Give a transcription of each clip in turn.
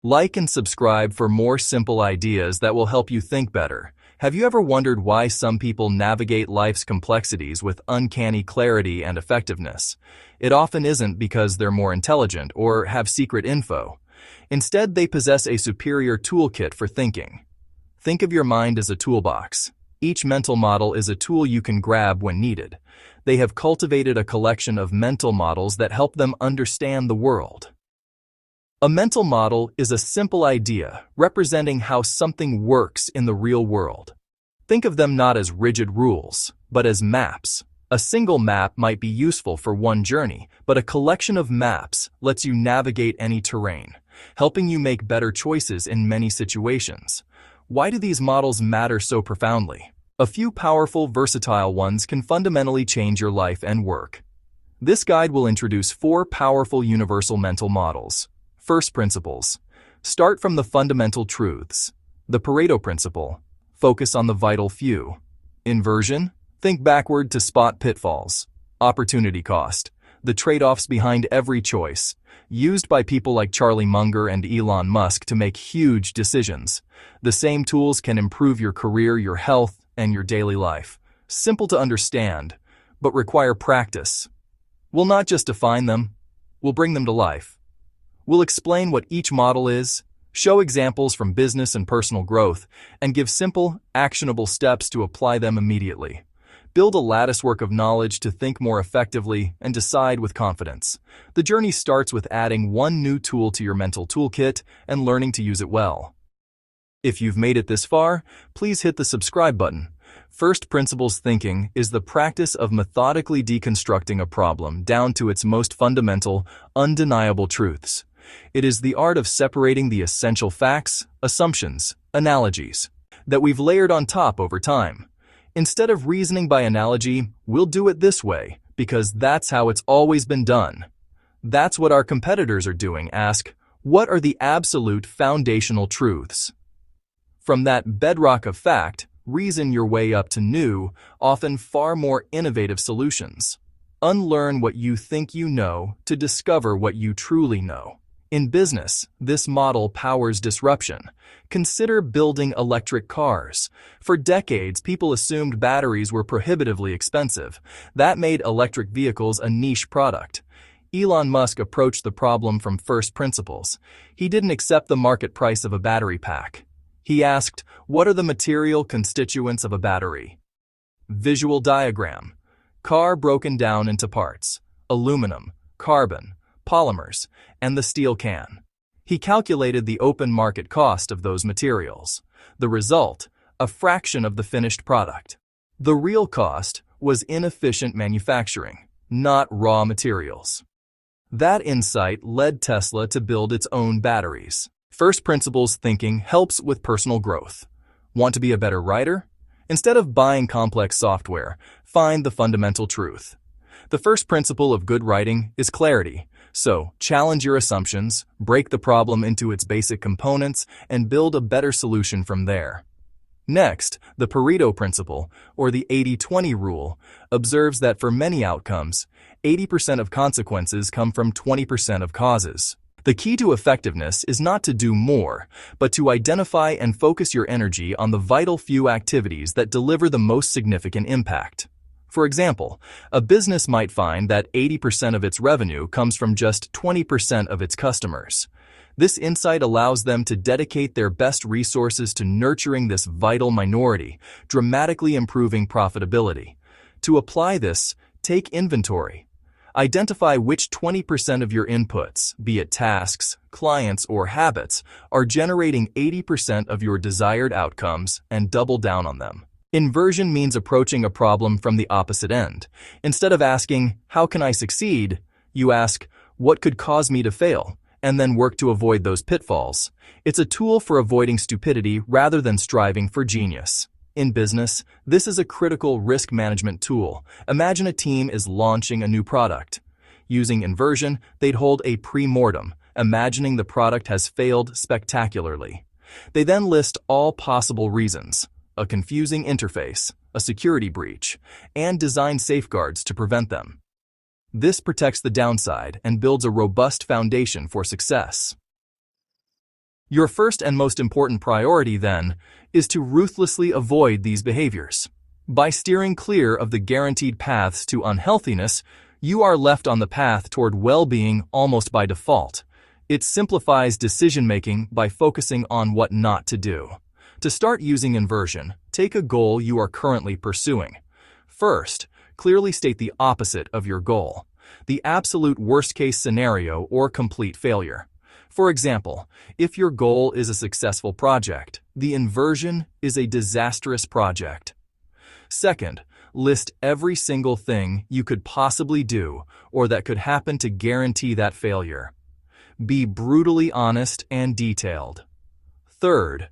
Like and subscribe for more simple ideas that will help you think better. Have you ever wondered why some people navigate life's complexities with uncanny clarity and effectiveness? It often isn't because they're more intelligent or have secret info. Instead, they possess a superior toolkit for thinking. Think of your mind as a toolbox. Each mental model is a tool you can grab when needed. They have cultivated a collection of mental models that help them understand the world. A mental model is a simple idea representing how something works in the real world. Think of them not as rigid rules, but as maps. A single map might be useful for one journey, but a collection of maps lets you navigate any terrain, helping you make better choices in many situations. Why do these models matter so profoundly? A few powerful, versatile ones can fundamentally change your life and work. This guide will introduce 4 powerful universal mental models. First principles. Start from the fundamental truths. The Pareto Principle. Focus on the vital few. Inversion. Think backward to spot pitfalls. Opportunity cost. The trade-offs behind every choice. Used by people like Charlie Munger and Elon Musk to make huge decisions. The same tools can improve your career, your health, and your daily life. Simple to understand, but require practice. We'll not just define them, we'll bring them to life. We'll explain what each model is, show examples from business and personal growth, and give simple, actionable steps to apply them immediately. Build a latticework of knowledge to think more effectively and decide with confidence. The journey starts with adding one new tool to your mental toolkit and learning to use it well. If you've made it this far, please hit the subscribe button. First principles thinking is the practice of methodically deconstructing a problem down to its most fundamental, undeniable truths. It is the art of separating the essential facts, assumptions, analogies that we've layered on top over time. Instead of reasoning by analogy, we'll do it this way because that's how it's always been done. That's what our competitors are doing. Ask, what are the absolute foundational truths? From that bedrock of fact, reason your way up to new, often far more innovative solutions. Unlearn what you think you know to discover what you truly know. In business, this model powers disruption. Consider building electric cars. For decades, people assumed batteries were prohibitively expensive. That made electric vehicles a niche product. Elon Musk approached the problem from first principles. He didn't accept the market price of a battery pack. He asked, what are the material constituents of a battery? Visual diagram. Car broken down into parts. Aluminum, carbon, polymers, and the steel can. He calculated the open market cost of those materials. The result, a fraction of the finished product. The real cost was inefficient manufacturing, not raw materials. That insight led Tesla to build its own batteries. First principles thinking helps with personal growth. Want to be a better writer? Instead of buying complex software, find the fundamental truth. The first principle of good writing is clarity. So, challenge your assumptions, break the problem into its basic components, and build a better solution from there. Next, the Pareto Principle, or the 80-20 rule, observes that for many outcomes, 80% of consequences come from 20% of causes. The key to effectiveness is not to do more, but to identify and focus your energy on the vital few activities that deliver the most significant impact. For example, a business might find that 80% of its revenue comes from just 20% of its customers. This insight allows them to dedicate their best resources to nurturing this vital minority, dramatically improving profitability. To apply this, take inventory. Identify which 20% of your inputs, be it tasks, clients, or habits, are generating 80% of your desired outcomes and double down on them. Inversion means approaching a problem from the opposite end. Instead of asking, how can I succeed? You ask, what could cause me to fail? And then work to avoid those pitfalls. It's a tool for avoiding stupidity rather than striving for genius. In business, this is a critical risk management tool. Imagine a team is launching a new product. Using inversion, they'd hold a pre-mortem, imagining the product has failed spectacularly. They then list all possible reasons: a confusing interface, a security breach, and design safeguards to prevent them. This protects the downside and builds a robust foundation for success. Your first and most important priority, then, is to ruthlessly avoid these behaviors. By steering clear of the guaranteed paths to unhealthiness, you are left on the path toward well-being almost by default. It simplifies decision-making by focusing on what not to do. To start using inversion, take a goal you are currently pursuing. First, clearly state the opposite of your goal, the absolute worst-case scenario or complete failure. For example, if your goal is a successful project, the inversion is a disastrous project. Second, list every single thing you could possibly do or that could happen to guarantee that failure. Be brutally honest and detailed. Third,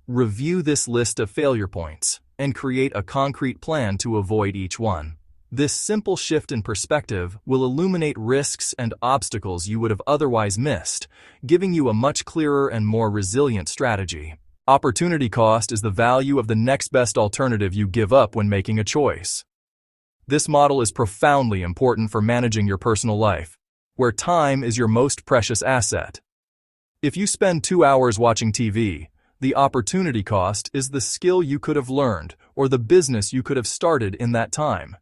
review this list of failure points and create a concrete plan to avoid each one. This simple shift in perspective will illuminate risks and obstacles you would have otherwise missed, giving you a much clearer and more resilient strategy. Opportunity cost is the value of the next best alternative you give up when making a choice. This model is profoundly important for managing your personal life, where time is your most precious asset. If you spend 2 hours watching TV, the opportunity cost is the skill you could have learned or the business you could have started in that time.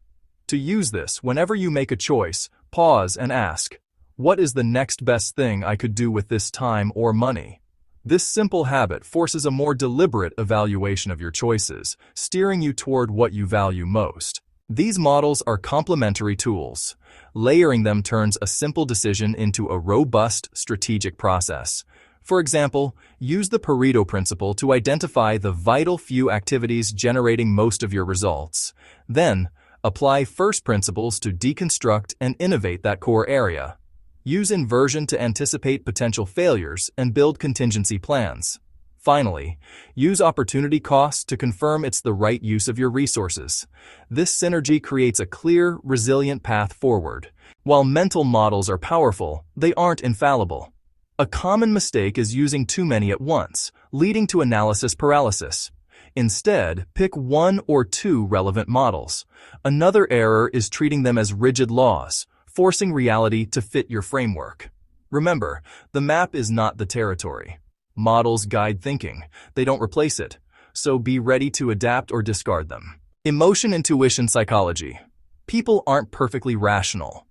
To use this, whenever you make a choice, pause and ask, what is the next best thing I could do with this time or money? This simple habit forces a more deliberate evaluation of your choices, steering you toward what you value most. These models are complementary tools. Layering them turns a simple decision into a robust, strategic process. For example, use the Pareto Principle to identify the vital few activities generating most of your results. Then, apply first principles to deconstruct and innovate that core area. Use inversion to anticipate potential failures and build contingency plans. Finally, use opportunity cost to confirm it's the right use of your resources. This synergy creates a clear, resilient path forward. While mental models are powerful, they aren't infallible. A common mistake is using too many at once, leading to analysis paralysis. Instead, pick 1 or 2 relevant models. Another error is treating them as rigid laws, forcing reality to fit your framework. Remember, the map is not the territory. Models guide thinking, they don't replace it, so be ready to adapt or discard them. Emotion, intuition, psychology. People aren't perfectly rational.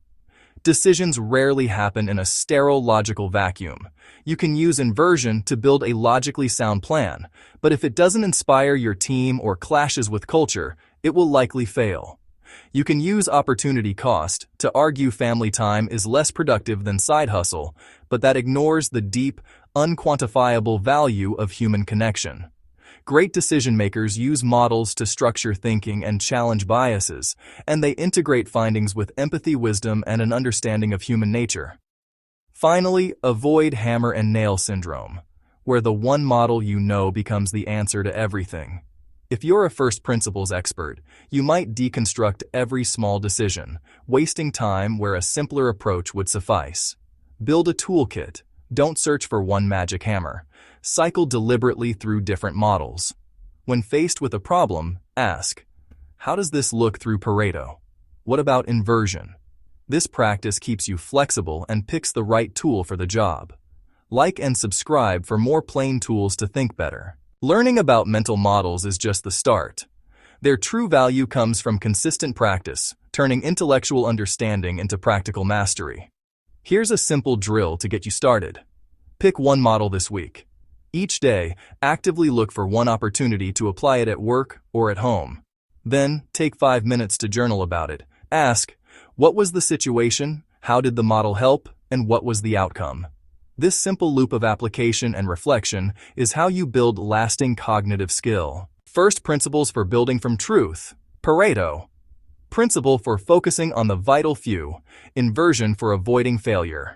Decisions rarely happen in a sterile logical vacuum. You can use inversion to build a logically sound plan, but if it doesn't inspire your team or clashes with culture, it will likely fail. You can use opportunity cost to argue family time is less productive than side hustle, but that ignores the deep, unquantifiable value of human connection. Great decision-makers use models to structure thinking and challenge biases, and they integrate findings with empathy, wisdom, and an understanding of human nature. Finally, avoid hammer and nail syndrome, where the one model you know becomes the answer to everything. If you're a first principles expert, you might deconstruct every small decision, wasting time where a simpler approach would suffice. Build a toolkit. Don't search for one magic hammer. Cycle deliberately through different models. When faced with a problem, ask, how does this look through Pareto? What about inversion? This practice keeps you flexible and picks the right tool for the job. Like and subscribe for more plain tools to think better. Learning about mental models is just the start. Their true value comes from consistent practice, turning intellectual understanding into practical mastery. Here's a simple drill to get you started. Pick one model this week. Each day, actively look for one opportunity to apply it at work or at home. Then, take 5 minutes to journal about it. Ask, what was the situation, how did the model help, and what was the outcome? This simple loop of application and reflection is how you build lasting cognitive skill. First principles for building from truth. Pareto. Principle for focusing on the vital few. Inversion for avoiding failure.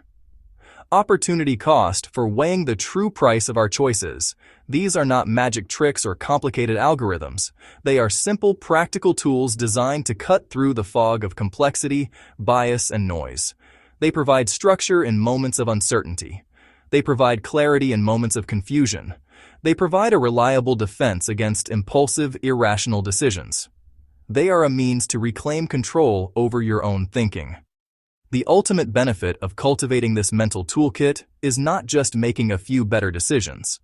Opportunity cost for weighing the true price of our choices. These are not magic tricks or complicated algorithms. They are simple, practical tools designed to cut through the fog of complexity, bias, and noise. They provide structure in moments of uncertainty. They provide clarity in moments of confusion. They provide a reliable defense against impulsive, irrational decisions. They are a means to reclaim control over your own thinking. The ultimate benefit of cultivating this mental toolkit is not just making a few better decisions.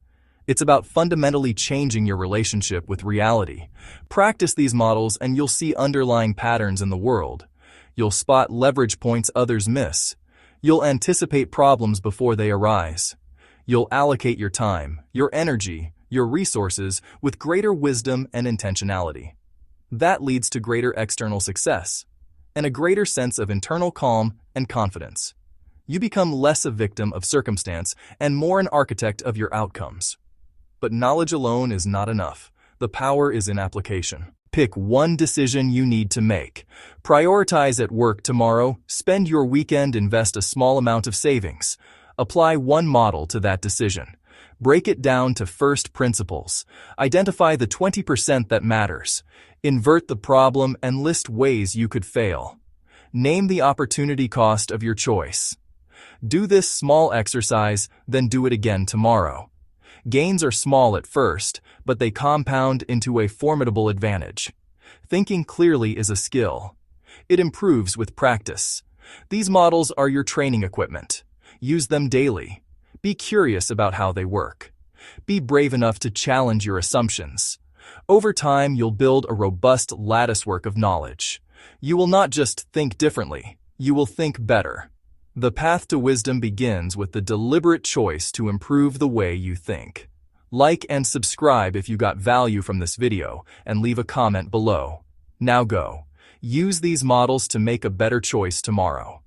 It's about fundamentally changing your relationship with reality. Practice these models and you'll see underlying patterns in the world. You'll spot leverage points others miss. You'll anticipate problems before they arise. You'll allocate your time, your energy, your resources with greater wisdom and intentionality. That leads to greater external success and a greater sense of internal calm and confidence. You become less a victim of circumstance and more an architect of your outcomes. But knowledge alone is not enough. The power is in application. Pick one decision you need to make. Prioritize at work tomorrow. Spend your weekend, invest a small amount of savings. Apply one model to that decision. Break it down to first principles. Identify the 20% that matters. Invert the problem and list ways you could fail. Name the opportunity cost of your choice. Do this small exercise, then do it again tomorrow. Gains are small at first, but they compound into a formidable advantage. Thinking clearly is a skill. It improves with practice. These models are your training equipment. Use them daily. Be curious about how they work. Be brave enough to challenge your assumptions. Over time, you'll build a robust latticework of knowledge. You will not just think differently, you will think better. The path to wisdom begins with the deliberate choice to improve the way you think. Like and subscribe if you got value from this video, and leave a comment below. Now go. Use these models to make a better choice tomorrow.